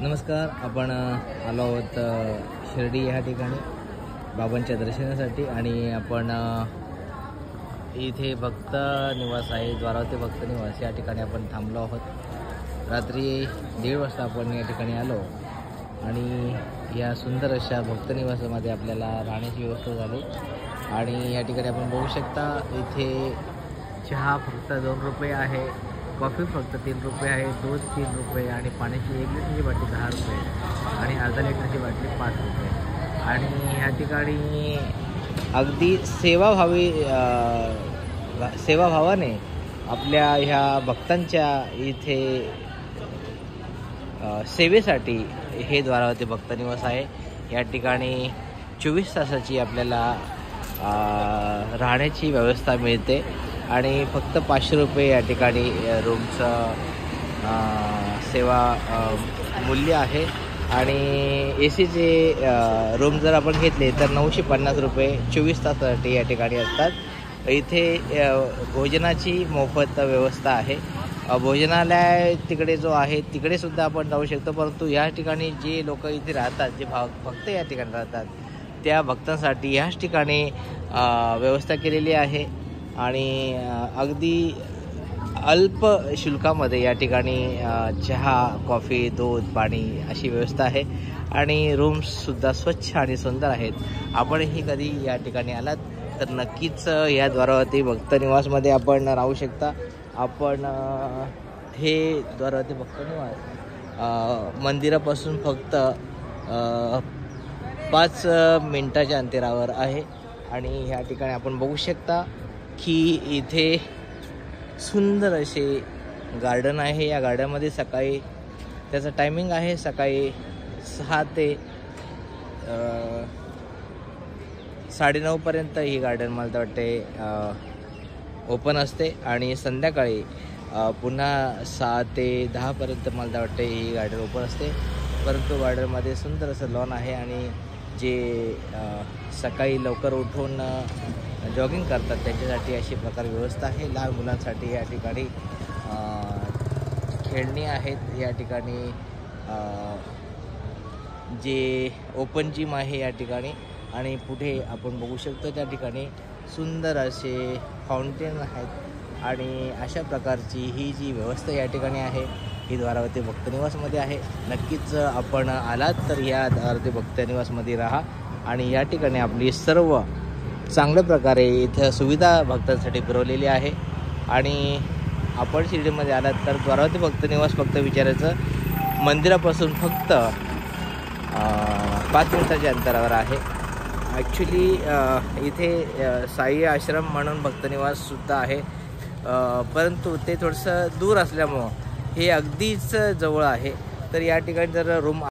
नमस्कार. आपण आलो आहोत शिर्डी या ठिकाणी बाबांच्या दर्शनासाठी आणि आपण इथे भक्त निवास आहे, द्वारावती भक्त निवास या ठिकाणी आपण थांबलो आहोत. रात्री 1:30 वाजता आपण या ठिकाणी आलो आणि या सुंदर अशा भक्त निवासामध्ये आपल्याला राहण्याची व्यवस्था झाली. आणि या ठिकाणी आपण बघू शकता, इथे चहा फक्त 2 रुपये आहे, कॉफी फक्त 3 रुपये आहे, दूध 3 रुपये आणि पाण्याची 1 लिटरची बाटली 10 रुपये आणि अर्धा लिटरची बाटली 5 रुपये. आणि ह्या ठिकाणी अगदी सेवाभावाने आपल्या ह्या भक्तांच्या इथे सेवेसाठी हे द्वारावती भक्त निवास आहे. या ठिकाणी 24 तासाची आपल्याला राहण्याची व्यवस्था मिळते आणि फक्त 500 रुपये या ठिकाणी रूमचं सेवा मूल्य आहे. आणि AC रूम जर आपण घेतले तर 950 रुपये 24 तासासाठी या ठिकाणी असतात. इथे भोजनाची मोफत व्यवस्था आहे. भोजनालय तिकडे जो आहे तिकडे सुद्धा आपण जाऊ शकतो, परंतु या ठिकाणी जे लोक इथे राहतात, जे भक्त या ठिकाणी राहतात, त्या भक्तांसाठी याच ठिकाणी व्यवस्था केलेली आहे. आणि अगदी अल्प शुल्कामध्ये या ठिकाणी चहा, कॉफी, दूध, पाणी अशी व्यवस्था आहे. आणि रूम्ससुद्धा स्वच्छ आणि सुंदर आहेत. आपणही कधी या ठिकाणी आलात तर नक्कीच या द्वारावती भक्त निवासमध्ये आपण राहू शकता. आपण हे द्वारावती भक्त निवास मंदिरापासून फक्त 5 मिनिटाच्या अंतरावर आहे. आणि ह्या ठिकाणी आपण बघू शकता की इथे सुंदर असे गार्डन आहे. या गार्डनमध्ये सकाळी त्याचं टायमिंग आहे सकाळी 6 ते 9:30 पर्यंत ही गार्डन मला वाटते ओपन असते. आणि संध्याकाळी पुन्हा 6 ते 10 पर्यंत मला वाटते ही गार्डन ओपन असते. परंतु गार्डनमध्ये सुंदर असं लॉन आहे आणि जे सकाळी लवकर उठून जॉगिंग करतात त्यांच्यासाठी अशी प्रकार व्यवस्था आहे. लहान मुलांसाठी या ठिकाणी खेळणी आहेत. या ठिकाणी जे ओपन जिम आहे या ठिकाणी. आणि पुढे आपण बघू शकतो त्या ठिकाणी सुंदर असे फाउंटेन आहेत. आणि अशा प्रकारची ही जी व्यवस्था या ठिकाणी आहे ही द्वारावती भक्त निवासमध्ये आहे. नक्कीच आपण आलात तर या द्वारावती भक्त निवासमध्ये राहा आणि या ठिकाणी आपली सर्व चांगल्या प्रकारे इथं सुविधा भक्तांसाठी पुरवलेली आहे. आणि आपण शिर्डीमध्ये आलात तर द्वारावती भक्त निवास फक्त विचारायचं मंदिरापासून फक्त 5 मिनिटाच्या अंतरावर आहे. ॲक्च्युली इथे साई आश्रम म्हणून भक्तनिवाससुद्धा आहे, परंतु ते थोडंसं दूर असल्यामुळं हे अगदीच जवळ आहे. तर या ठिकाणी जर रूम